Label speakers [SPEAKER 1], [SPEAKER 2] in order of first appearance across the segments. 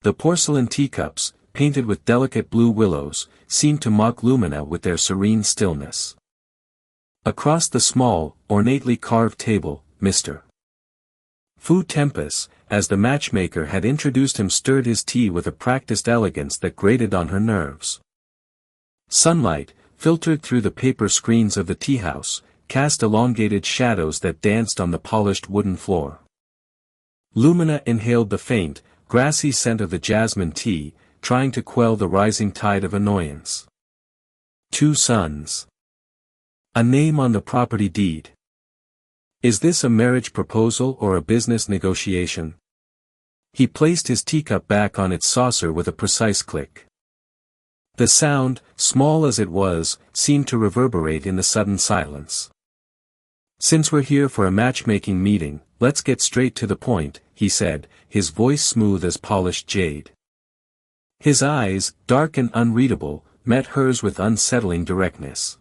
[SPEAKER 1] The porcelain teacups, painted with delicate blue willows, seemed to mock Lumina with their serene stillness. Across the small, ornately carved table, Mr. Fu Tempest, as the matchmaker had introduced him, stirred his tea with a practiced elegance that grated on her nerves. Sunlight, filtered through the paper screens of the teahouse, cast elongated shadows that danced on the polished wooden floor. Lumina inhaled the faint, grassy scent of the jasmine tea, trying to quell the rising tide of annoyance. 2 sons. A name on the property deed. Is this a marriage proposal or a business negotiation? He placed his teacup back on its saucer with a precise click. The sound, small as it was, seemed to reverberate in the sudden silence. Since we're here for a matchmaking meeting, let's get straight to the point, he said, his voice smooth as polished jade. His eyes, dark and unreadable, met hers with unsettling directness.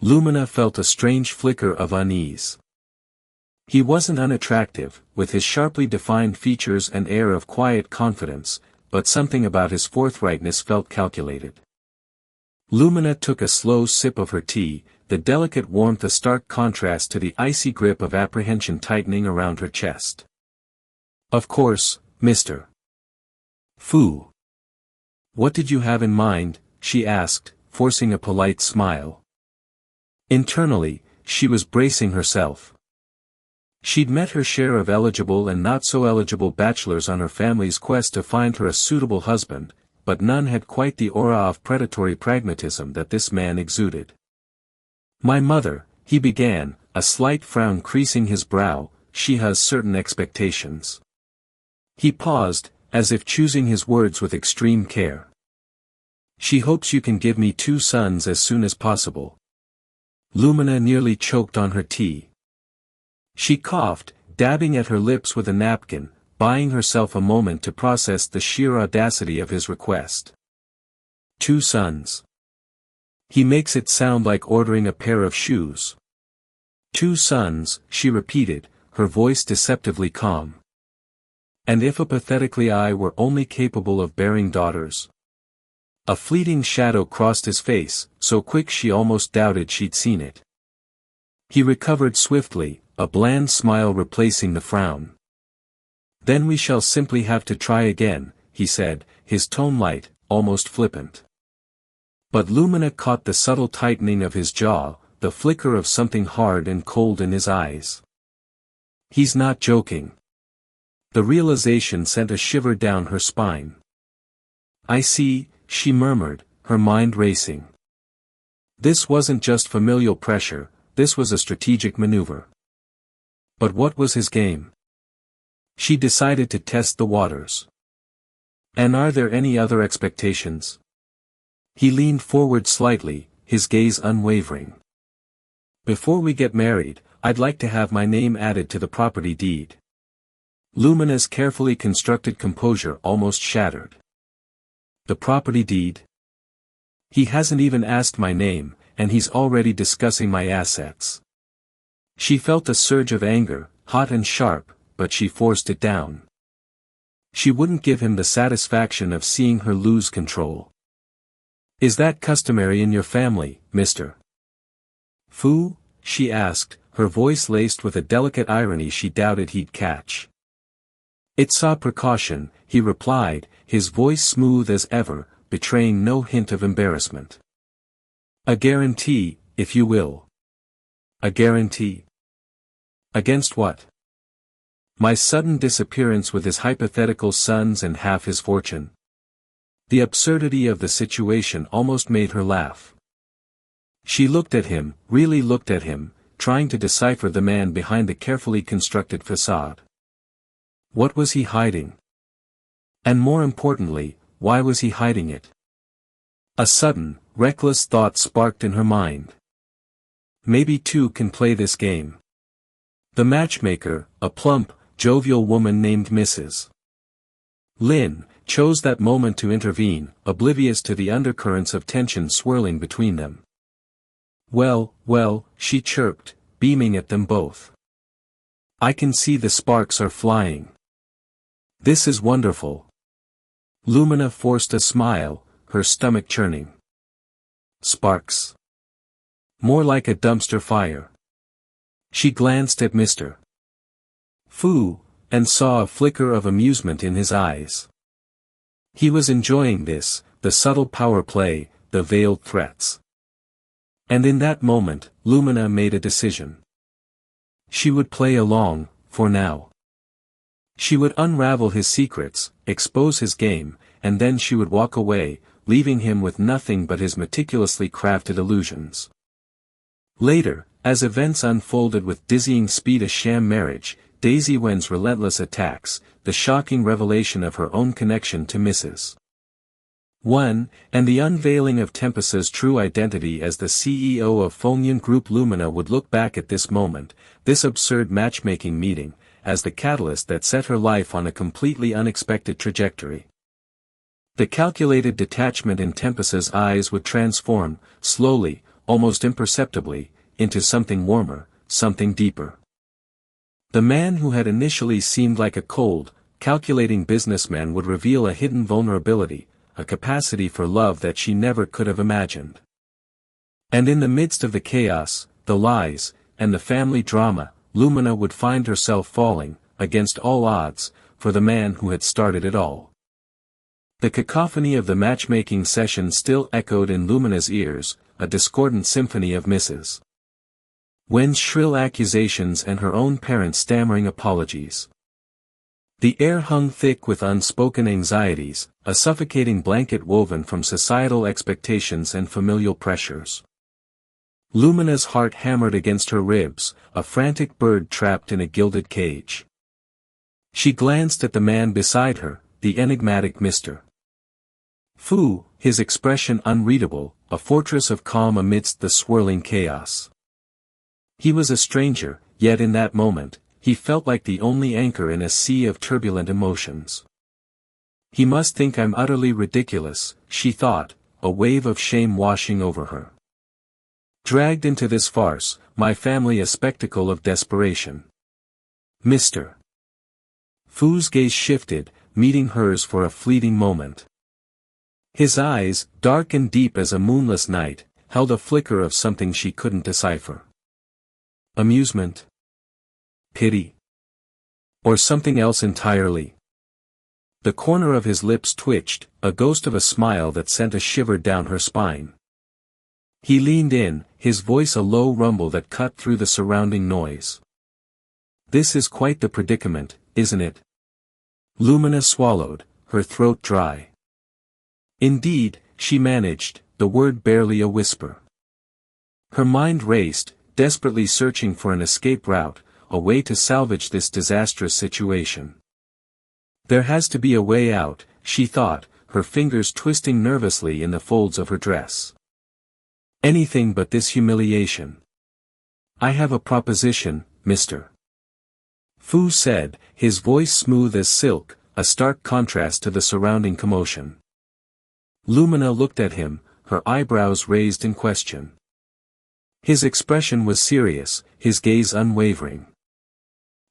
[SPEAKER 1] Lumina felt a strange flicker of unease. He wasn't unattractive, with his sharply defined features and air of quiet confidence, but something about his forthrightness felt calculated. Lumina took a slow sip of her tea, the delicate warmth a stark contrast to the icy grip of apprehension tightening around her chest. Of course, Mr. Fu. What did you have in mind? She asked, forcing a polite smile. Internally, she was bracing herself. She'd met her share of eligible and not-so-eligible bachelors on her family's quest to find her a suitable husband, but none had quite the aura of predatory pragmatism that this man exuded. My mother, he began, a slight frown creasing his brow, she has certain expectations. He paused, as if choosing his words with extreme care. She hopes you can give me 2 sons as soon as possible. Lumina nearly choked on her tea. She coughed, dabbing at her lips with a napkin, buying herself a moment to process the sheer audacity of his request. 2 sons. He makes it sound like ordering a pair of shoes. 2 sons, she repeated, her voice deceptively calm. And if apathetically I were only capable of bearing daughters? A fleeting shadow crossed his face, so quick she almost doubted she'd seen it. He recovered swiftly, a bland smile replacing the frown. Then we shall simply have to try again, he said, his tone light, almost flippant. But Lumina caught the subtle tightening of his jaw, the flicker of something hard and cold in his eyes. He's not joking. The realization sent a shiver down her spine. I see, she murmured, her mind racing. This wasn't just familial pressure, this was a strategic maneuver. But what was his game? She decided to test the waters. And are there any other expectations? He leaned forward slightly, his gaze unwavering. Before we get married, I'd like to have my name added to the property deed. Lumina's carefully constructed composure almost shattered. The property deed? He hasn't even asked my name, and he's already discussing my assets. She felt a surge of anger, hot and sharp, but she forced it down. She wouldn't give him the satisfaction of seeing her lose control. Is that customary in your family, Mr. Fu? She asked, her voice laced with a delicate irony she doubted he'd catch. It saw precaution, he replied, his voice smooth as ever, betraying no hint of embarrassment. A guarantee, if you will. A guarantee? Against what? My sudden disappearance with his hypothetical sons and half his fortune. The absurdity of the situation almost made her laugh. She looked at him, really looked at him, trying to decipher the man behind the carefully constructed facade. What was he hiding? And more importantly, why was he hiding it? A sudden, reckless thought sparked in her mind. Maybe 2 can play this game. The matchmaker, a plump, jovial woman named Mrs. Lin, chose that moment to intervene, oblivious to the undercurrents of tension swirling between them. Well, well, she chirped, beaming at them both. I can see the sparks are flying. This is wonderful. Lumina forced a smile, her stomach churning. Sparks. More like a dumpster fire. She glanced at Mr. Fu, and saw a flicker of amusement in his eyes. He was enjoying this, the subtle power play, the veiled threats. And in that moment, Lumina made a decision. She would play along, for now. She would unravel his secrets, expose his game, and then she would walk away, leaving him with nothing but his meticulously crafted illusions. Later, as events unfolded with dizzying speed, a sham marriage, Daisy Wen's relentless attacks, the shocking revelation of her own connection to Mrs. Wen, and the unveiling of Tempest's true identity as the CEO of Fengyan Group. Lumina would look back at this moment, this absurd matchmaking meeting, as the catalyst that set her life on a completely unexpected trajectory. The calculated detachment in Tempest's eyes would transform, slowly, almost imperceptibly, into something warmer, something deeper. The man who had initially seemed like a cold, calculating businessman would reveal a hidden vulnerability, a capacity for love that she never could have imagined. And in the midst of the chaos, the lies, and the family drama, Lumina would find herself falling, against all odds, for the man who had started it all. The cacophony of the matchmaking session still echoed in Lumina's ears, a discordant symphony of Mrs. Wen's shrill accusations and her own parents' stammering apologies. The air hung thick with unspoken anxieties, a suffocating blanket woven from societal expectations and familial pressures. Lumina's heart hammered against her ribs, a frantic bird trapped in a gilded cage. She glanced at the man beside her, the enigmatic Mr. Fu, his expression unreadable, a fortress of calm amidst the swirling chaos. He was a stranger, yet in that moment, he felt like the only anchor in a sea of turbulent emotions. He must think I'm utterly ridiculous, she thought, a wave of shame washing over her. Dragged into this farce, my family a spectacle of desperation. Mr. Fu's gaze shifted, meeting hers for a fleeting moment. His eyes, dark and deep as a moonless night, held a flicker of something she couldn't decipher. Amusement? Pity? Or something else entirely? The corner of his lips twitched, a ghost of a smile that sent a shiver down her spine. He leaned in, his voice a low rumble that cut through the surrounding noise. This is quite the predicament, isn't it? Lumina swallowed, her throat dry. Indeed, she managed, the word barely a whisper. Her mind raced, desperately searching for an escape route, a way to salvage this disastrous situation. There has to be a way out, she thought, her fingers twisting nervously in the folds of her dress. Anything but this humiliation. I have a proposition, Mr. Fu said, his voice smooth as silk, a stark contrast to the surrounding commotion. Lumina looked at him, her eyebrows raised in question. His expression was serious, his gaze unwavering.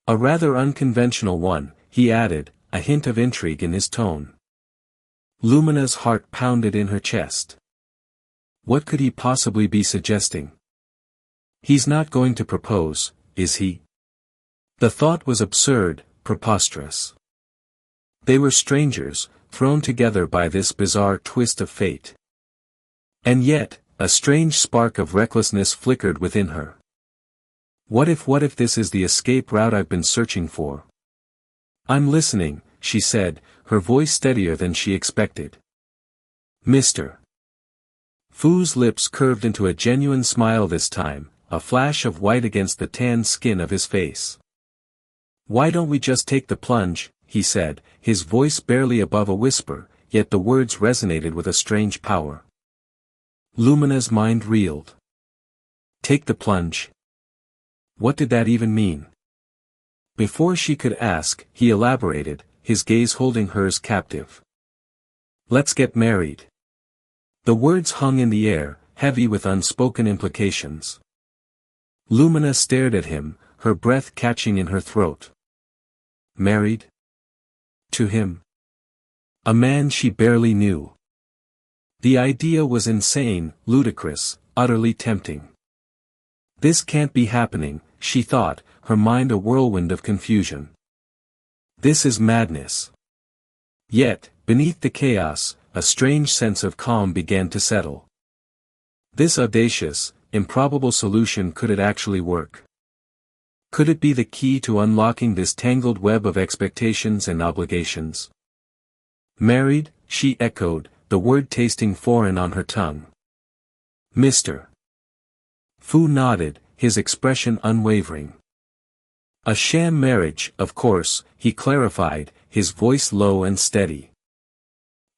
[SPEAKER 1] A rather unconventional one, he added, a hint of intrigue in his tone. Lumina's heart pounded in her chest. What could he possibly be suggesting? He's not going to propose, is he? The thought was absurd, preposterous. They were strangers, thrown together by this bizarre twist of fate. And yet, a strange spark of recklessness flickered within her. What if this is the escape route I've been searching for? I'm listening, she said, her voice steadier than she expected. Mr. Fu's lips curved into a genuine smile this time, a flash of white against the tanned skin of his face. Why don't we just take the plunge, he said, his voice barely above a whisper, yet the words resonated with a strange power. Lumina's mind reeled. Take the plunge. What did that even mean? Before she could ask, he elaborated, his gaze holding hers captive. Let's get married. The words hung in the air, heavy with unspoken implications. Lumina stared at him, her breath catching in her throat. Married? To him? A man she barely knew. The idea was insane, ludicrous, utterly tempting. This can't be happening, she thought, her mind a whirlwind of confusion. This is madness. Yet, beneath the chaos, a strange sense of calm began to settle. This audacious, improbable solution, could it actually work? Could it be the key to unlocking this tangled web of expectations and obligations? Married, she echoed, the word tasting foreign on her tongue. Mr. Fu nodded, his expression unwavering. A sham marriage, of course, he clarified, his voice low and steady.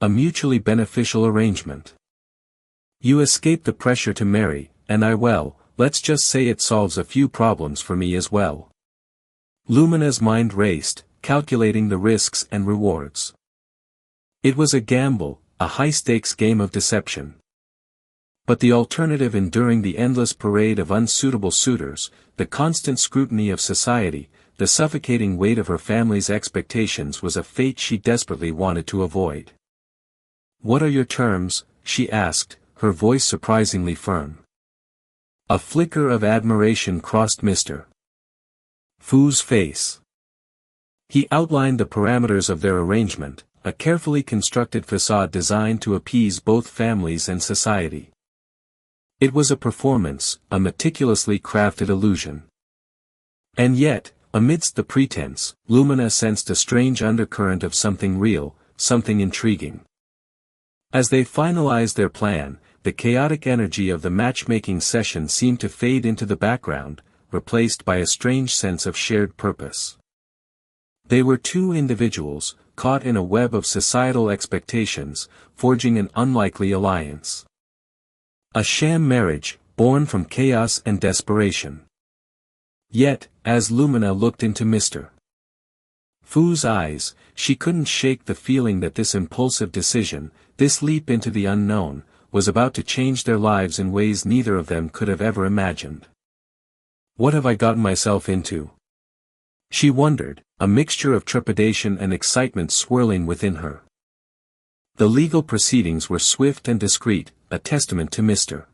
[SPEAKER 1] A mutually beneficial arrangement. You escape the pressure to marry, and let's just say it solves a few problems for me as well. Lumina's mind raced, calculating the risks and rewards. It was a gamble, a high-stakes game of deception. But the alternative, enduring the endless parade of unsuitable suitors, the constant scrutiny of society, the suffocating weight of her family's expectations, was a fate she desperately wanted to avoid. What are your terms? She asked, her voice surprisingly firm. A flicker of admiration crossed Mr. Fu's face. He outlined the parameters of their arrangement, a carefully constructed facade designed to appease both families and society. It was a performance, a meticulously crafted illusion. And yet, amidst the pretense, Lumina sensed a strange undercurrent of something real, something intriguing. As they finalized their plan, the chaotic energy of the matchmaking session seemed to fade into the background, replaced by a strange sense of shared purpose. They were two individuals, caught in a web of societal expectations, forging an unlikely alliance. A sham marriage, born from chaos and desperation. Yet, as Lumina looked into Mr. Fu's eyes, she couldn't shake the feeling that this impulsive decision, this leap into the unknown, was about to change their lives in ways neither of them could have ever imagined. What have I gotten myself into? She wondered, a mixture of trepidation and excitement swirling within her. The legal proceedings were swift and discreet, a testament to Mr.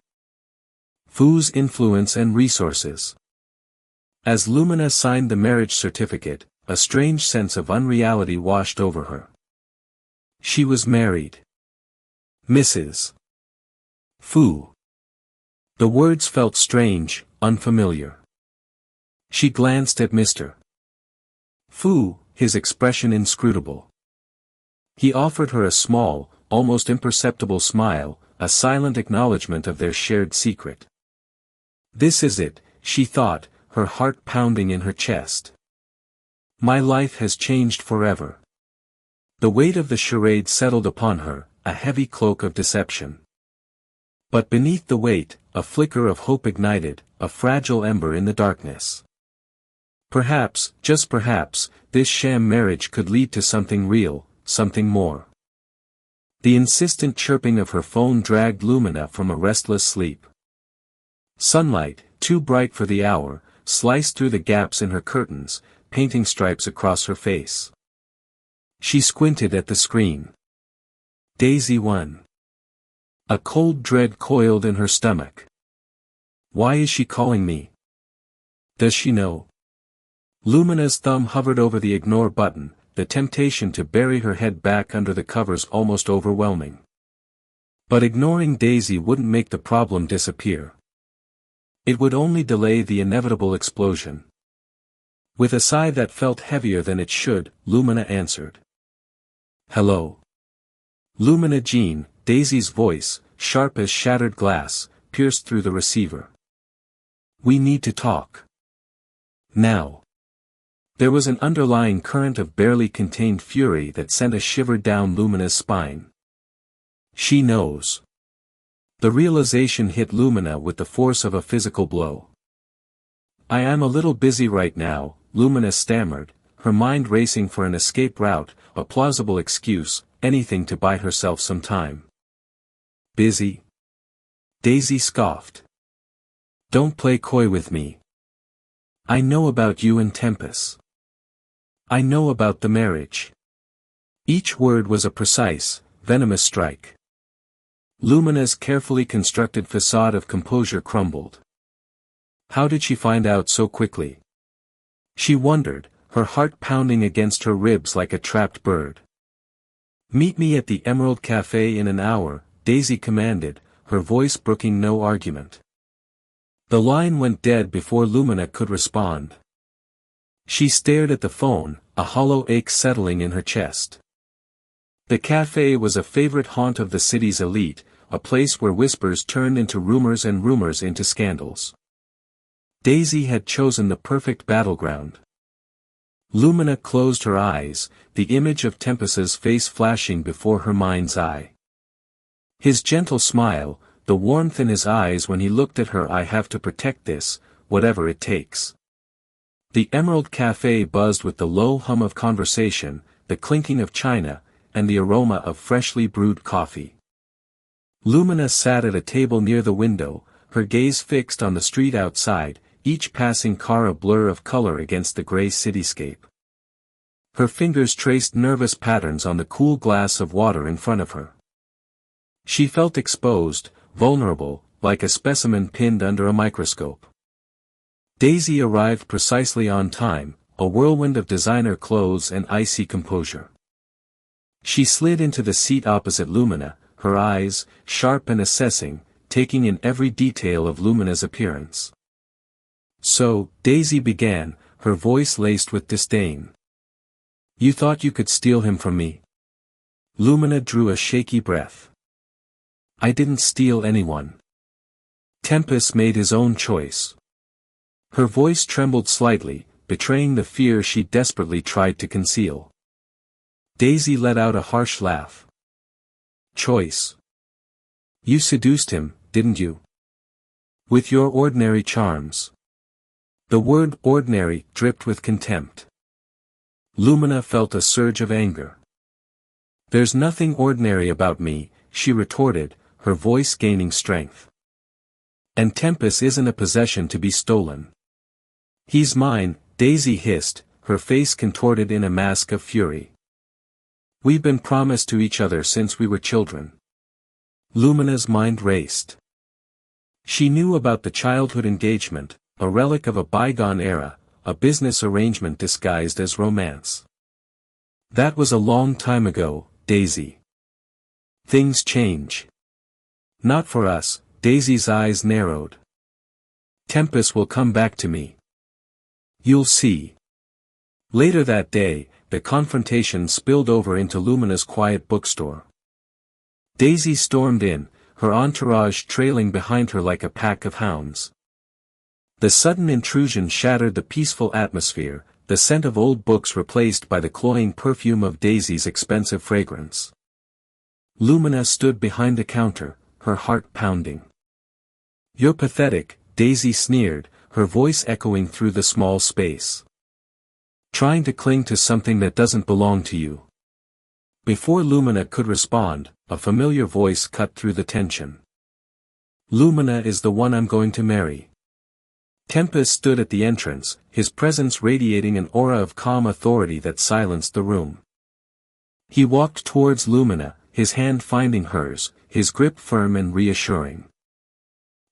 [SPEAKER 1] Fu's influence and resources. As Lumina signed the marriage certificate, a strange sense of unreality washed over her. She was married. Mrs. Fu. The words felt strange, unfamiliar. She glanced at Mr. Fu, his expression inscrutable. He offered her a small, almost imperceptible smile, a silent acknowledgement of their shared secret. This is it, she thought, her heart pounding in her chest. My life has changed forever. The weight of the charade settled upon her, a heavy cloak of deception. But beneath the weight, a flicker of hope ignited, a fragile ember in the darkness. Perhaps, just perhaps, this sham marriage could lead to something real, something more. The insistent chirping of her phone dragged Lumina from a restless sleep. Sunlight, too bright for the hour, sliced through the gaps in her curtains, painting stripes across her face. She squinted at the screen. Daisy 1. A cold dread coiled in her stomach. Why is she calling me? Does she know? Lumina's thumb hovered over the ignore button, the temptation to bury her head back under the covers almost overwhelming. But ignoring Daisy wouldn't make the problem disappear. It would only delay the inevitable explosion. With a sigh that felt heavier than it should, Lumina answered. Hello. Lumina Jean, Daisy's voice, sharp as shattered glass, pierced through the receiver. We need to talk. Now. There was an underlying current of barely contained fury that sent a shiver down Lumina's spine. She knows. The realization hit Lumina with the force of a physical blow. I am a little busy right now, Lumina stammered, her mind racing for an escape route, a plausible excuse, anything to buy herself some time. Busy? Daisy scoffed. Don't play coy with me. I know about you and Tempest. I know about the marriage. Each word was a precise, venomous strike. Lumina's carefully constructed facade of composure crumbled. How did she find out so quickly? She wondered, her heart pounding against her ribs like a trapped bird. "Meet me at the Emerald Cafe in an hour," Daisy commanded, her voice brooking no argument. The line went dead before Lumina could respond. She stared at the phone, a hollow ache settling in her chest. The cafe was a favorite haunt of the city's elite, a place where whispers turned into rumors and rumors into scandals. Daisy had chosen the perfect battleground. Lumina closed her eyes, the image of Tempest's face flashing before her mind's eye. His gentle smile, the warmth in his eyes when he looked at her. "I have to protect this, whatever it takes." The Emerald Cafe buzzed with the low hum of conversation, the clinking of china, and the aroma of freshly brewed coffee. Lumina sat at a table near the window, her gaze fixed on the street outside, each passing car a blur of color against the gray cityscape. Her fingers traced nervous patterns on the cool glass of water in front of her. She felt exposed, vulnerable, like a specimen pinned under a microscope. Daisy arrived precisely on time, a whirlwind of designer clothes and icy composure. She slid into the seat opposite Lumina, her eyes, sharp and assessing, taking in every detail of Lumina's appearance. "So," Daisy began, her voice laced with disdain. "You thought you could steal him from me?" Lumina drew a shaky breath. "I didn't steal anyone. Tempest made his own choice." Her voice trembled slightly, betraying the fear she desperately tried to conceal. Daisy let out a harsh laugh. "Choice? You seduced him, didn't you? With your ordinary charms." The word "ordinary" dripped with contempt. Lumina felt a surge of anger. "There's nothing ordinary about me," she retorted, her voice gaining strength. "And Tempest isn't a possession to be stolen." "He's mine," Daisy hissed, her face contorted in a mask of fury. "We've been promised to each other since we were children." Lumina's mind raced. She knew about the childhood engagement, a relic of a bygone era, a business arrangement disguised as romance. "That was a long time ago, Daisy. Things change." "Not for us," Daisy's eyes narrowed. "Tempest will come back to me. You'll see." Later that day, the confrontation spilled over into Lumina's quiet bookstore. Daisy stormed in, her entourage trailing behind her like a pack of hounds. The sudden intrusion shattered the peaceful atmosphere, the scent of old books replaced by the cloying perfume of Daisy's expensive fragrance. Lumina stood behind the counter, her heart pounding. "You're pathetic," Daisy sneered, her voice echoing through the small space. "Trying to cling to something that doesn't belong to you." Before Lumina could respond, a familiar voice cut through the tension. "Lumina is the one I'm going to marry." Tempest stood at the entrance, his presence radiating an aura of calm authority that silenced the room. He walked towards Lumina, his hand finding hers, his grip firm and reassuring.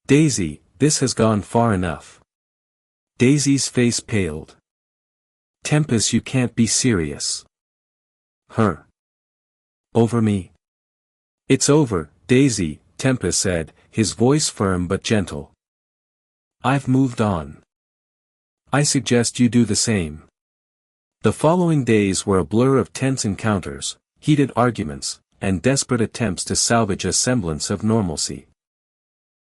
[SPEAKER 1] "Daisy, this has gone far enough." Daisy's face paled. "Tempest, you can't be serious." "Her. Over me?" "It's over, Daisy," Tempest said, his voice firm but gentle. "I've moved on. I suggest you do the same." The following days were a blur of tense encounters, heated arguments, and desperate attempts to salvage a semblance of normalcy.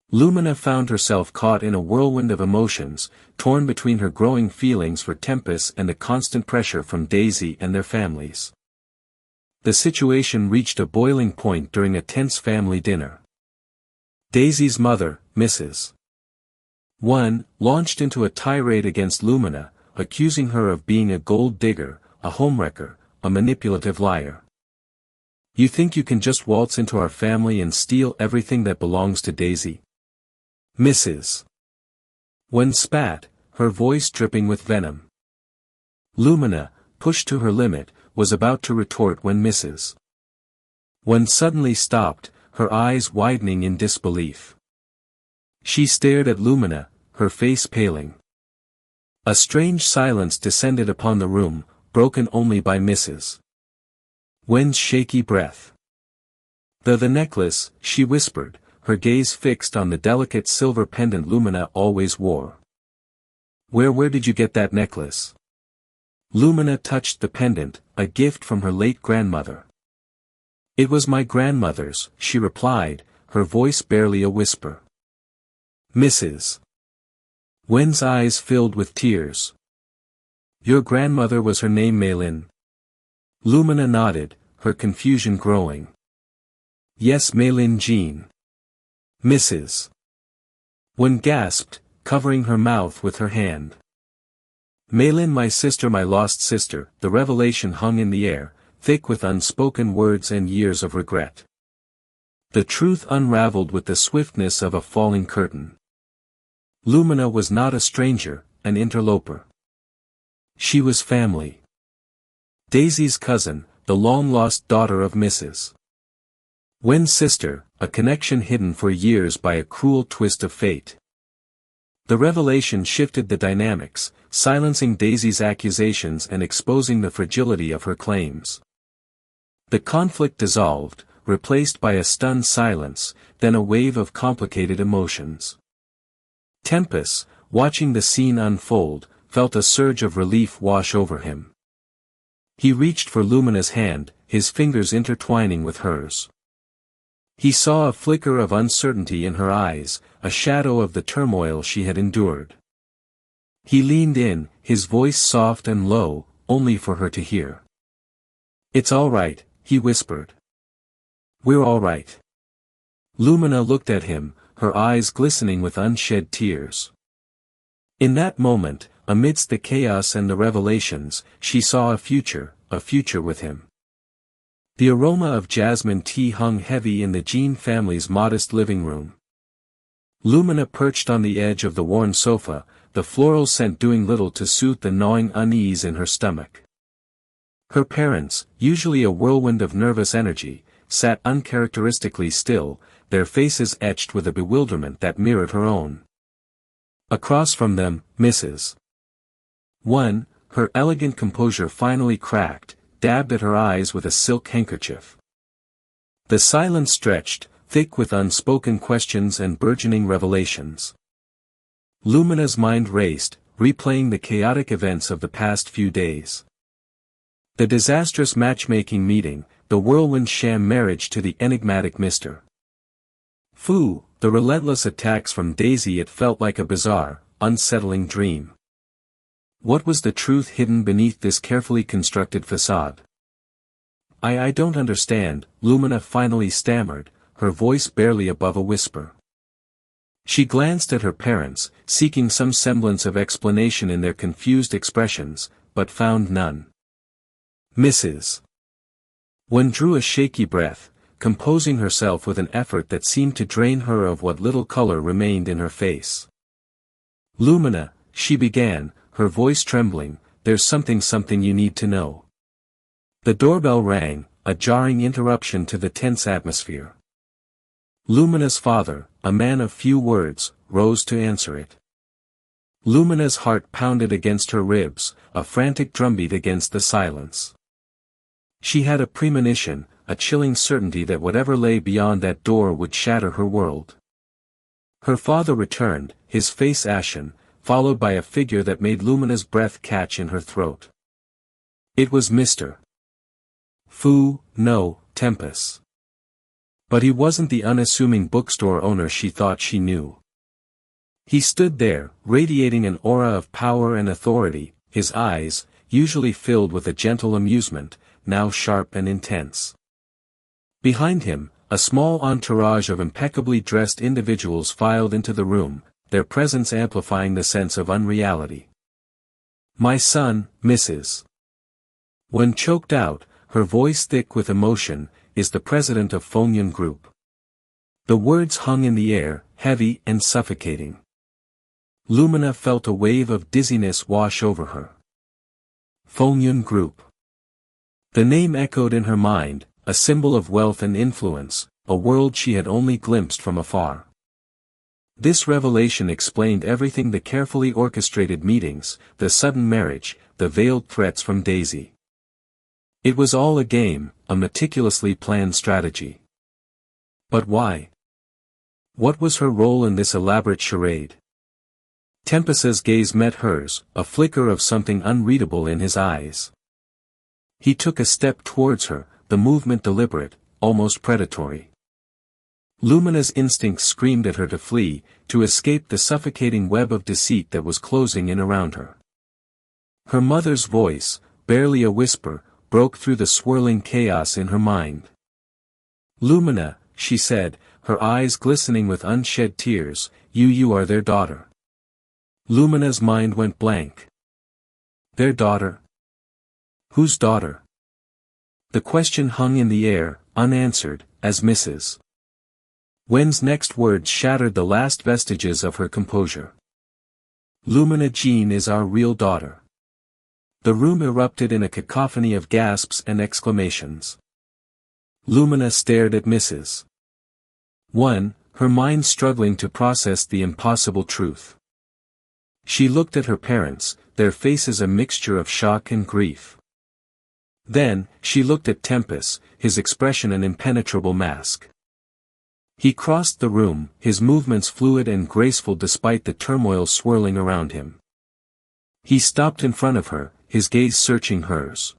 [SPEAKER 1] Lumina found herself caught in a whirlwind of emotions, torn between her growing feelings for Tempest and the constant pressure from Daisy and their families. The situation reached a boiling point during a tense family dinner. Daisy's mother, Mrs. 1, launched into a tirade against Lumina, accusing her of being a gold digger, a homewrecker, a manipulative liar. "You think you can just waltz into our family and steal everything that belongs to Daisy?" Mrs. 1 spat, her voice dripping with venom. Lumina, pushed to her limit, was about to retort when Mrs. Wen suddenly stopped, her eyes widening in disbelief. She stared at Lumina, her face paling. A strange silence descended upon the room, broken only by Mrs. Wen's shaky breath. The necklace," she whispered, her gaze fixed on the delicate silver pendant Lumina always wore. Where did you get that necklace?" Lumina touched the pendant, a gift from her late grandmother. "It was my grandmother's," she replied, her voice barely a whisper. Mrs. Wen's eyes filled with tears. "Your grandmother was her name Meilin?" Lumina nodded, her confusion growing. "Yes, Meilin Jean." Mrs. Wen gasped, covering her mouth with her hand. "Meilin, my sister, my lost sister," the revelation hung in the air, thick with unspoken words and years of regret. The truth unraveled with the swiftness of a falling curtain. Lumina was not a stranger, an interloper. She was family. Daisy's cousin, the long-lost daughter of Mrs. Wen's sister, a connection hidden for years by a cruel twist of fate. The revelation shifted the dynamics, silencing Daisy's accusations and exposing the fragility of her claims. The conflict dissolved, replaced by a stunned silence, then a wave of complicated emotions. Tempest, watching the scene unfold, felt a surge of relief wash over him. He reached for Lumina's hand, his fingers intertwining with hers. He saw a flicker of uncertainty in her eyes, a shadow of the turmoil she had endured. He leaned in, his voice soft and low, only for her to hear. "It's all right," he whispered. "We're all right." Lumina looked at him, her eyes glistening with unshed tears. In that moment, amidst the chaos and the revelations, she saw a future with him. The aroma of jasmine tea hung heavy in the Jean family's modest living room. Lumina perched on the edge of the worn sofa, the floral scent doing little to soothe the gnawing unease in her stomach. Her parents, usually a whirlwind of nervous energy, sat uncharacteristically still, their faces etched with a bewilderment that mirrored her own. Across from them, Mrs. Wen, her elegant composure finally cracked, dabbed at her eyes with a silk handkerchief. The silence stretched, thick with unspoken questions and burgeoning revelations. Lumina's mind raced, replaying the chaotic events of the past few days. The disastrous matchmaking meeting, the whirlwind sham marriage to the enigmatic Mr. Fu, the relentless attacks from Daisy. It felt like a bizarre, unsettling dream. What was the truth hidden beneath this carefully constructed facade? I don't understand," Lumina finally stammered, her voice barely above a whisper. She glanced at her parents, seeking some semblance of explanation in their confused expressions, but found none. Mrs. Wen drew a shaky breath, composing herself with an effort that seemed to drain her of what little color remained in her face. "Lumina," she began, her voice trembling, "there's something you need to know." The doorbell rang, a jarring interruption to the tense atmosphere. Lumina's father, a man of few words, rose to answer it. Lumina's heart pounded against her ribs, a frantic drumbeat against the silence. She had a premonition, a chilling certainty that whatever lay beyond that door would shatter her world. Her father returned, his face ashen, followed by a figure that made Lumina's breath catch in her throat. It was Mr. Fu, no, Tempest. But he wasn't the unassuming bookstore owner she thought she knew. He stood there, radiating an aura of power and authority, his eyes, usually filled with a gentle amusement, now sharp and intense. Behind him, a small entourage of impeccably dressed individuals filed into the room, their presence amplifying the sense of unreality. "My son, Mrs. Wen choked out, her voice thick with emotion, is the president of Fongyun Group." The words hung in the air, heavy and suffocating. Lumina felt a wave of dizziness wash over her. Fongyun Group. The name echoed in her mind, a symbol of wealth and influence, a world she had only glimpsed from afar. This revelation explained everything: the carefully orchestrated meetings, the sudden marriage, the veiled threats from Daisy. It was all a game, a meticulously planned strategy. But why? What was her role in this elaborate charade? Tempest's gaze met hers, a flicker of something unreadable in his eyes. He took a step towards her, the movement deliberate, almost predatory. Lumina's instincts screamed at her to flee, to escape the suffocating web of deceit that was closing in around her. Her mother's voice, barely a whisper, broke through the swirling chaos in her mind. "Lumina," she said, her eyes glistening with unshed tears, you are their daughter." Lumina's mind went blank. Their daughter? Whose daughter? The question hung in the air, unanswered, as Mrs. Wen's next words shattered the last vestiges of her composure. "Lumina Jean is our real daughter." The room erupted in a cacophony of gasps and exclamations. Lumina stared at Mrs. Wen, her mind struggling to process the impossible truth. She looked at her parents, their faces a mixture of shock and grief. Then, she looked at Tempest, his expression an impenetrable mask. He crossed the room, his movements fluid and graceful despite the turmoil swirling around him. He stopped in front of her, his gaze searching hers.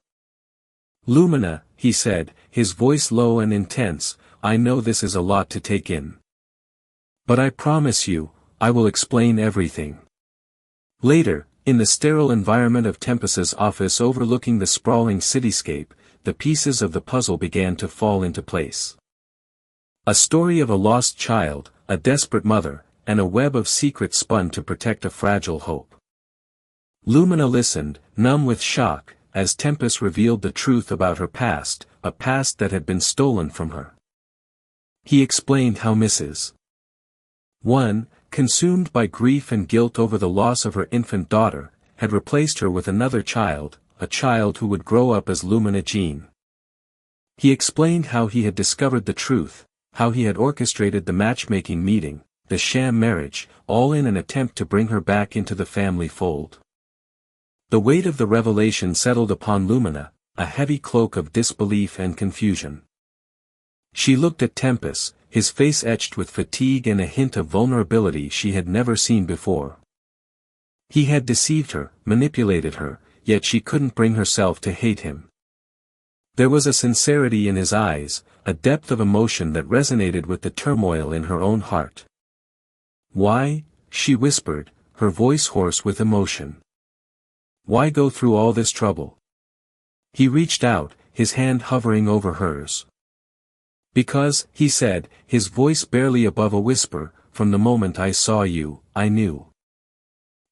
[SPEAKER 1] "Lumina," he said, his voice low and intense, "I know this is a lot to take in. But I promise you, I will explain everything." Later, in the sterile environment of Tempest's office overlooking the sprawling cityscape, the pieces of the puzzle began to fall into place. A story of a lost child, a desperate mother, and a web of secrets spun to protect a fragile hope. Lumina listened, numb with shock, as Tempest revealed the truth about her past, a past that had been stolen from her. He explained how Mrs. Wen, consumed by grief and guilt over the loss of her infant daughter, had replaced her with another child, a child who would grow up as Lumina Jean. He explained how he had discovered the truth, how he had orchestrated the matchmaking meeting, the sham marriage, all in an attempt to bring her back into the family fold. The weight of the revelation settled upon Lumina, a heavy cloak of disbelief and confusion. She looked at Tempest, his face etched with fatigue and a hint of vulnerability she had never seen before. He had deceived her, manipulated her, yet she couldn't bring herself to hate him. There was a sincerity in his eyes, a depth of emotion that resonated with the turmoil in her own heart. "Why?" she whispered, her voice hoarse with emotion. "Why go through all this trouble?" He reached out, his hand hovering over hers. "Because," he said, his voice barely above a whisper, "from the moment I saw you, I knew.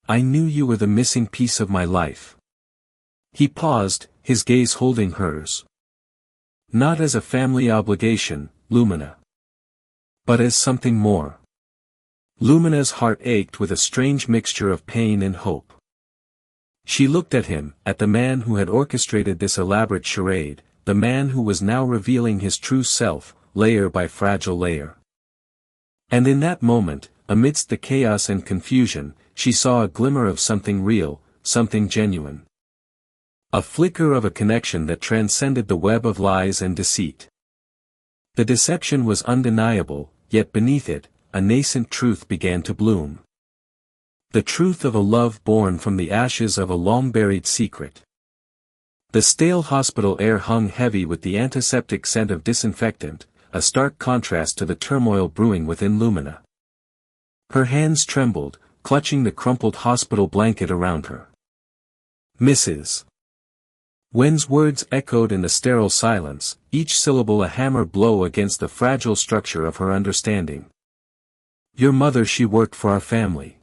[SPEAKER 1] I knew you were the missing piece of my life." He paused, his gaze holding hers. "Not as a family obligation, Lumina. But as something more." Lumina's heart ached with a strange mixture of pain and hope. She looked at him, at the man who had orchestrated this elaborate charade, the man who was now revealing his true self, layer by fragile layer. And in that moment, amidst the chaos and confusion, she saw a glimmer of something real, something genuine. A flicker of a connection that transcended the web of lies and deceit. The deception was undeniable, yet beneath it, a nascent truth began to bloom. The truth of a love born from the ashes of a long-buried secret. The stale hospital air hung heavy with the antiseptic scent of disinfectant, a stark contrast to the turmoil brewing within Lumina. Her hands trembled, clutching the crumpled hospital blanket around her. "Mrs. Wen's words echoed in the sterile silence, each syllable a hammer blow against the fragile structure of her understanding. "Your mother, she worked for our family.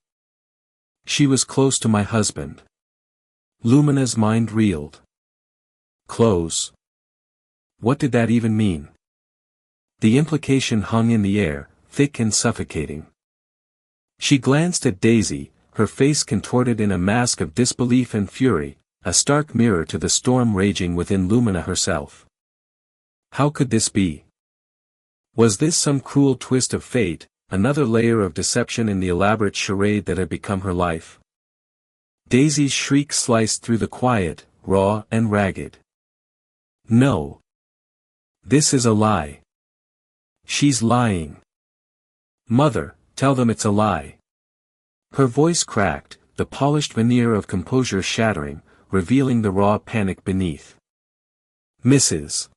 [SPEAKER 1] She was close to my husband." Lumina's mind reeled. Close. What did that even mean? The implication hung in the air, thick and suffocating. She glanced at Daisy, her face contorted in a mask of disbelief and fury, a stark mirror to the storm raging within Lumina herself. How could this be? Was this some cruel twist of fate, another layer of deception in the elaborate charade that had become her life? Daisy's shriek sliced through the quiet, raw and ragged. No. This is a lie. She's lying. Mother, tell them it's a lie. Her voice cracked, the polished veneer of composure shattering, revealing the raw panic beneath. Mrs.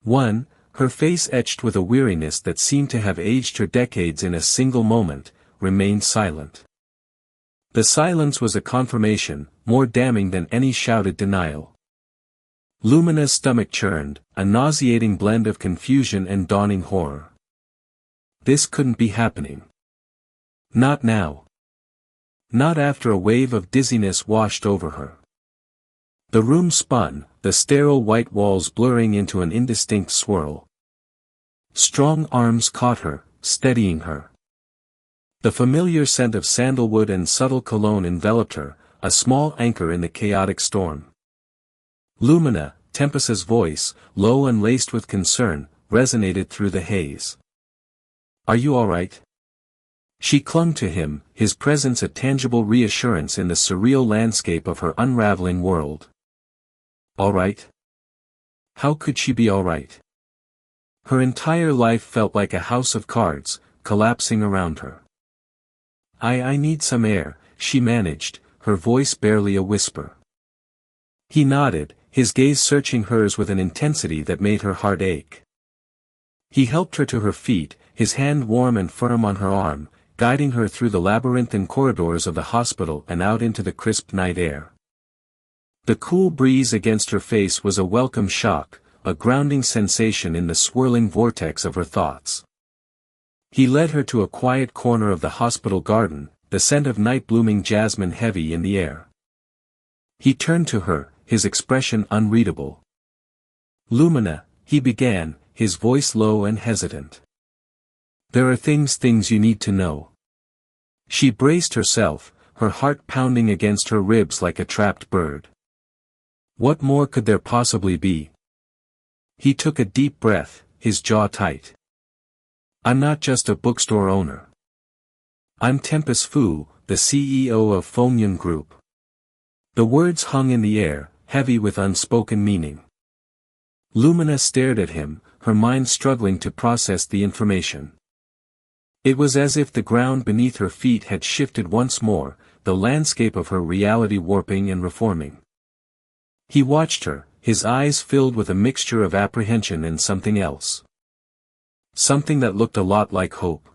[SPEAKER 1] 1, her face etched with a weariness that seemed to have aged her decades in a single moment, remained silent. The silence was a confirmation, more damning than any shouted denial. Lumina's stomach churned, a nauseating blend of confusion and dawning horror. This couldn't be happening. Not now. Not after a wave of dizziness washed over her. The room spun, the sterile white walls blurring into an indistinct swirl. Strong arms caught her, steadying her. The familiar scent of sandalwood and subtle cologne enveloped her, a small anchor in the chaotic storm. Lumina, Tempest's voice, low and laced with concern, resonated through the haze. Are you all right? She clung to him, his presence a tangible reassurance in the surreal landscape of her unraveling world. All right? How could she be all right? Her entire life felt like a house of cards, collapsing around her. I need some air, she managed, her voice barely a whisper. He nodded, his gaze searching hers with an intensity that made her heart ache. He helped her to her feet, his hand warm and firm on her arm, guiding her through the labyrinthine corridors of the hospital and out into the crisp night air. The cool breeze against her face was a welcome shock, a grounding sensation in the swirling vortex of her thoughts. He led her to a quiet corner of the hospital garden, the scent of night-blooming jasmine heavy in the air. He turned to her, his expression unreadable. Lumina, he began, his voice low and hesitant. There are things you need to know. She braced herself, her heart pounding against her ribs like a trapped bird. What more could there possibly be? He took a deep breath, his jaw tight. I'm not just a bookstore owner. I'm Tempest Fu, the CEO of Fongyan Group. The words hung in the air, heavy with unspoken meaning. Lumina stared at him, her mind struggling to process the information. It was as if the ground beneath her feet had shifted once more, the landscape of her reality warping and reforming. He watched her, his eyes filled with a mixture of apprehension and something else. Something that looked a lot like hope.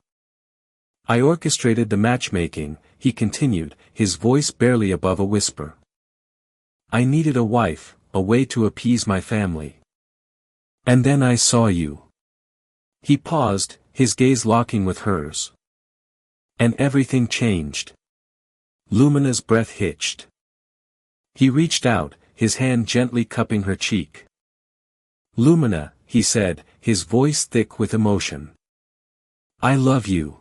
[SPEAKER 1] I orchestrated the matchmaking, he continued, his voice barely above a whisper. I needed a wife, a way to appease my family. And then I saw you. He paused, his gaze locking with hers. And everything changed. Lumina's breath hitched. He reached out, his hand gently cupping her cheek. Lumina, he said, his voice thick with emotion. I love you.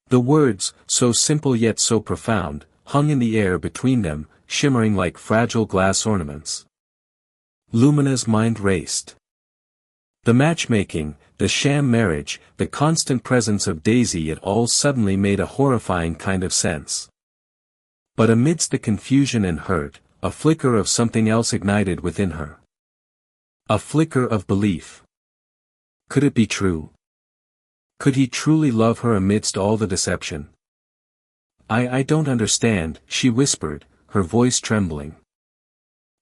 [SPEAKER 1] The words, so simple yet so profound, hung in the air between them, shimmering like fragile glass ornaments. Lumina's mind raced. The matchmaking, the sham marriage, the constant presence of Daisy, it all suddenly made a horrifying kind of sense. But amidst the confusion and hurt, a flicker of something else ignited within her. A flicker of belief. Could it be true? Could he truly love her amidst all the deception? I don't understand, she whispered, her voice trembling.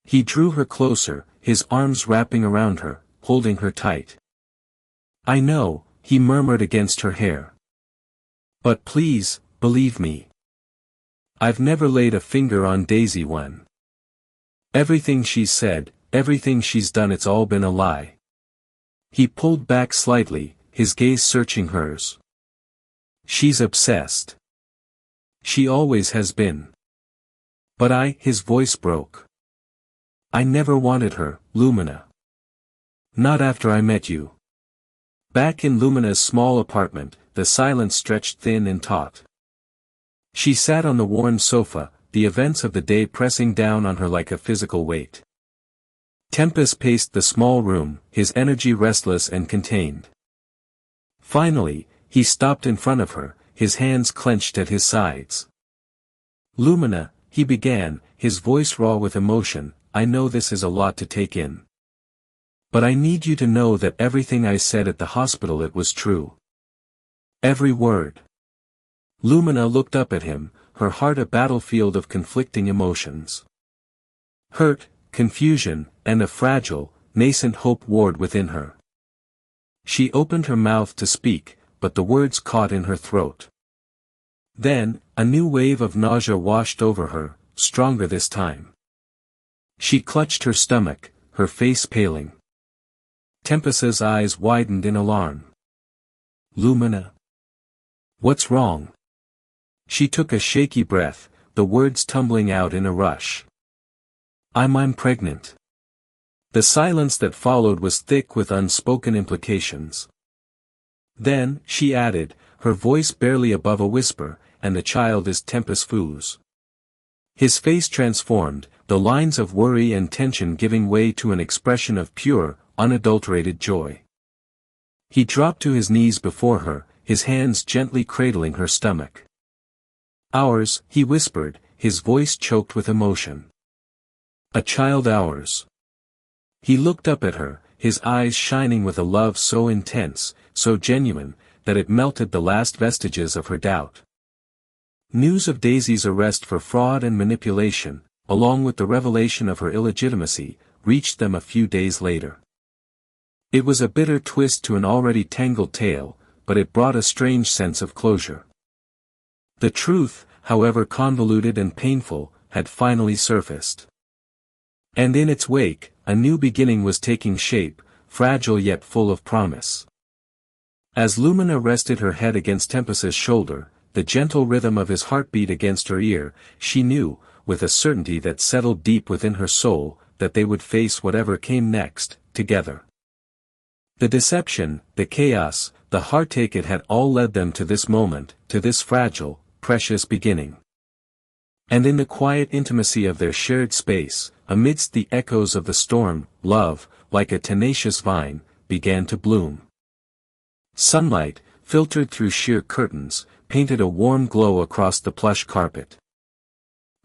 [SPEAKER 1] He drew her closer, his arms wrapping around her, holding her tight. I know, he murmured against her hair. But please, believe me. I've never laid a finger on Daisy one. Everything she's said, everything she's done, it's all been a lie. He pulled back slightly, his gaze searching hers. She's obsessed. She always has been. But his voice broke. I never wanted her, Lumina. Not after I met you. Back in Lumina's small apartment, the silence stretched thin and taut. She sat on the worn sofa, the events of the day pressing down on her like a physical weight. Tempest paced the small room, his energy restless and contained. Finally, he stopped in front of her, his hands clenched at his sides. "Lumina," he began, his voice raw with emotion, "I know this is a lot to take in. But I need you to know that everything I said at the hospital, it was true. Every word." Lumina looked up at him, her heart a battlefield of conflicting emotions. Hurt, confusion, and a fragile, nascent hope warred within her. She opened her mouth to speak, but the words caught in her throat. Then, a new wave of nausea washed over her, stronger this time. She clutched her stomach, her face paling. Tempest's eyes widened in alarm. "Lumina? What's wrong?" She took a shaky breath, the words tumbling out in a rush. I'm pregnant." The silence that followed was thick with unspoken implications. Then, she added, her voice barely above a whisper, "And the child is Tempest Foo's." His face transformed, the lines of worry and tension giving way to an expression of pure, unadulterated joy. He dropped to his knees before her, his hands gently cradling her stomach. "Ours," he whispered, his voice choked with emotion. "A child ours." He looked up at her, his eyes shining with a love so intense, so genuine, that it melted the last vestiges of her doubt. News of Daisy's arrest for fraud and manipulation, along with the revelation of her illegitimacy, reached them a few days later. It was a bitter twist to an already tangled tale, but it brought a strange sense of closure. The truth, however convoluted and painful, had finally surfaced. And in its wake, a new beginning was taking shape, fragile yet full of promise. As Lumina rested her head against Tempest's shoulder, the gentle rhythm of his heartbeat against her ear, she knew, with a certainty that settled deep within her soul, that they would face whatever came next, together. The deception, the chaos, the heartache, it had all led them to this moment, to this fragile, precious beginning. And in the quiet intimacy of their shared space, amidst the echoes of the storm, love, like a tenacious vine, began to bloom. Sunlight, filtered through sheer curtains, painted a warm glow across the plush carpet.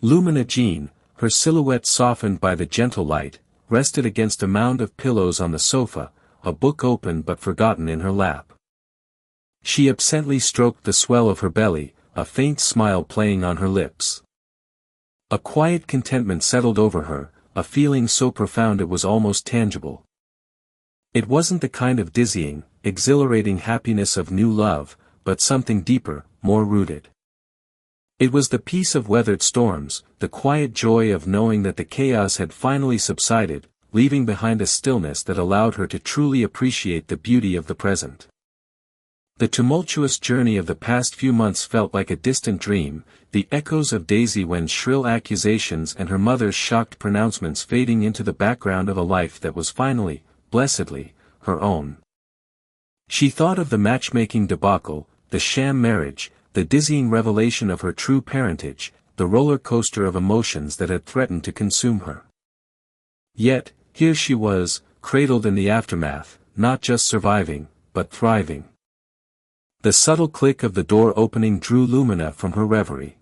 [SPEAKER 1] Lumina Jean, her silhouette softened by the gentle light, rested against a mound of pillows on the sofa, a book open but forgotten in her lap. She absently stroked the swell of her belly, a faint smile playing on her lips. A quiet contentment settled over her, a feeling so profound it was almost tangible. It wasn't the kind of dizzying, exhilarating happiness of new love, but something deeper, more rooted. It was the peace of weathered storms, the quiet joy of knowing that the chaos had finally subsided, leaving behind a stillness that allowed her to truly appreciate the beauty of the present. The tumultuous journey of the past few months felt like a distant dream, the echoes of Daisy Wen's shrill accusations and her mother's shocked pronouncements fading into the background of a life that was finally, blessedly, her own. She thought of the matchmaking debacle, the sham marriage, the dizzying revelation of her true parentage, the roller coaster of emotions that had threatened to consume her. Yet, here she was, cradled in the aftermath, not just surviving, but thriving. The subtle click of the door opening drew Lumina from her reverie.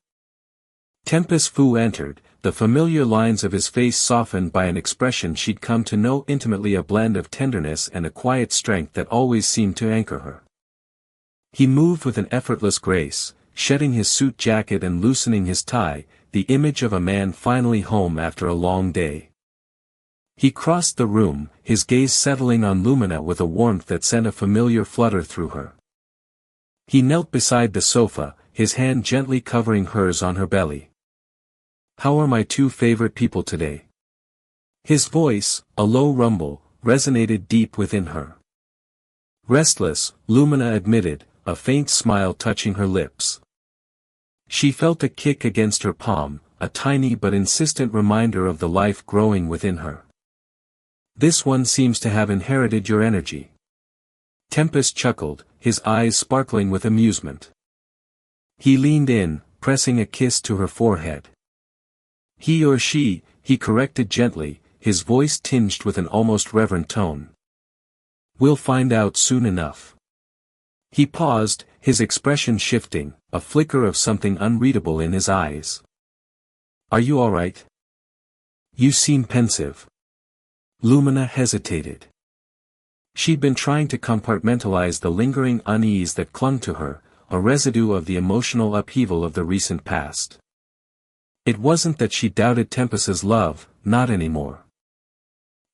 [SPEAKER 1] Tempest Fu entered, the familiar lines of his face softened by an expression she'd come to know intimately, a blend of tenderness and a quiet strength that always seemed to anchor her. He moved with an effortless grace, shedding his suit jacket and loosening his tie, the image of a man finally home after a long day. He crossed the room, his gaze settling on Lumina with a warmth that sent a familiar flutter through her. He knelt beside the sofa, his hand gently covering hers on her belly. "How are my two favorite people today?" His voice, a low rumble, resonated deep within her. "Restless," Lumina admitted, a faint smile touching her lips. She felt a kick against her palm, a tiny but insistent reminder of the life growing within her. "This one seems to have inherited your energy." Tempest chuckled, his eyes sparkling with amusement. He leaned in, pressing a kiss to her forehead. He or she, he corrected gently, his voice tinged with an almost reverent tone. We'll find out soon enough. He paused, his expression shifting, a flicker of something unreadable in his eyes. Are you all right? You seem pensive. Lumina hesitated. She'd been trying to compartmentalize the lingering unease that clung to her, a residue of the emotional upheaval of the recent past. It wasn't that she doubted Tempest's love, not anymore.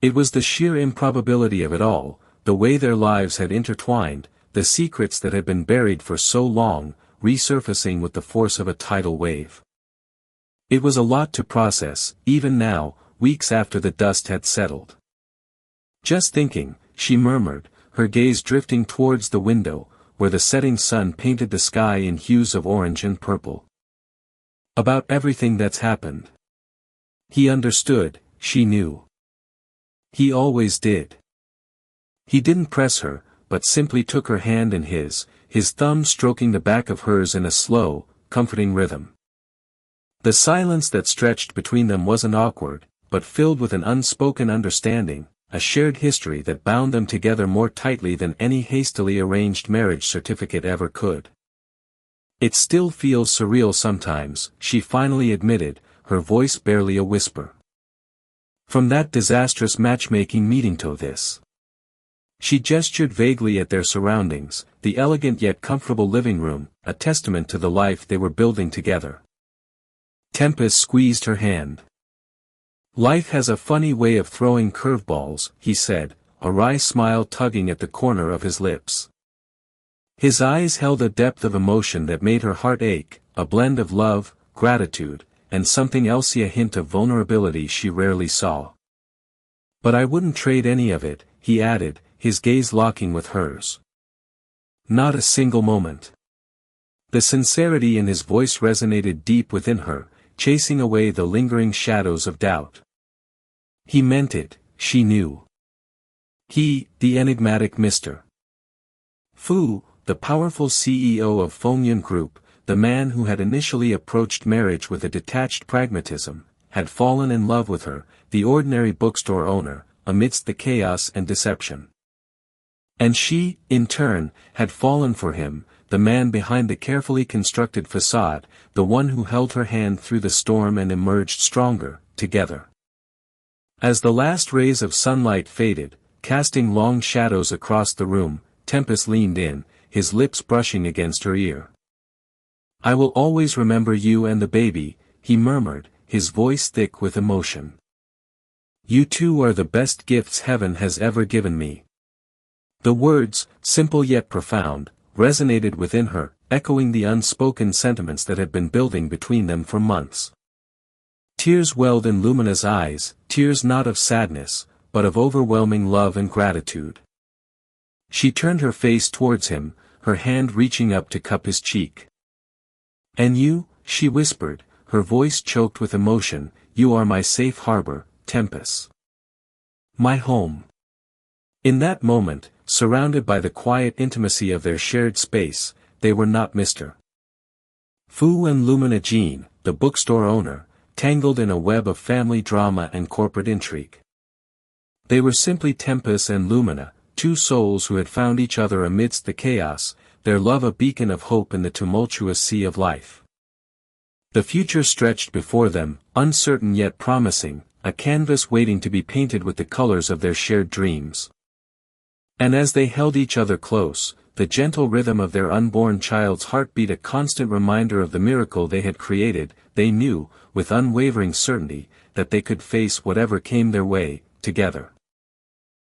[SPEAKER 1] It was the sheer improbability of it all, the way their lives had intertwined, the secrets that had been buried for so long, resurfacing with the force of a tidal wave. It was a lot to process, even now, weeks after the dust had settled. Just thinking, she murmured, her gaze drifting towards the window, where the setting sun painted the sky in hues of orange and purple. About everything that's happened. He understood, she knew. He always did. He didn't press her, but simply took her hand in his thumb stroking the back of hers in a slow, comforting rhythm. The silence that stretched between them wasn't awkward, but filled with an unspoken understanding, a shared history that bound them together more tightly than any hastily arranged marriage certificate ever could. It still feels surreal sometimes, she finally admitted, her voice barely a whisper. From that disastrous matchmaking meeting to this. She gestured vaguely at their surroundings, the elegant yet comfortable living room, a testament to the life they were building together. Tempest squeezed her hand. Life has a funny way of throwing curveballs, he said, a wry smile tugging at the corner of his lips. His eyes held a depth of emotion that made her heart ache, a blend of love, gratitude, and something else, a hint of vulnerability she rarely saw. But I wouldn't trade any of it, he added, his gaze locking with hers. Not a single moment. The sincerity in his voice resonated deep within her, chasing away the lingering shadows of doubt. He meant it, she knew. He, the enigmatic Mr. Fu, the powerful CEO of Fengyun Group, the man who had initially approached marriage with a detached pragmatism, had fallen in love with her, the ordinary bookstore owner, amidst the chaos and deception. And she, in turn, had fallen for him, the man behind the carefully constructed facade, the one who held her hand through the storm and emerged stronger, together. As the last rays of sunlight faded, casting long shadows across the room, Tempest leaned in, his lips brushing against her ear. I will always remember you and the baby, he murmured, his voice thick with emotion. You two are the best gifts heaven has ever given me. The words, simple yet profound, resonated within her, echoing the unspoken sentiments that had been building between them for months. Tears welled in Lumina's eyes, tears not of sadness, but of overwhelming love and gratitude. She turned her face towards him, her hand reaching up to cup his cheek. And you, she whispered, her voice choked with emotion, you are my safe harbor, Tempest. My home. In that moment, surrounded by the quiet intimacy of their shared space, they were not Mr. Fu and Lumina Jean, the bookstore owner, tangled in a web of family drama and corporate intrigue. They were simply Tempest and Lumina, two souls who had found each other amidst the chaos, their love a beacon of hope in the tumultuous sea of life. The future stretched before them, uncertain yet promising, a canvas waiting to be painted with the colors of their shared dreams. And as they held each other close, the gentle rhythm of their unborn child's heartbeat a constant reminder of the miracle they had created, they knew, with unwavering certainty, that they could face whatever came their way, together.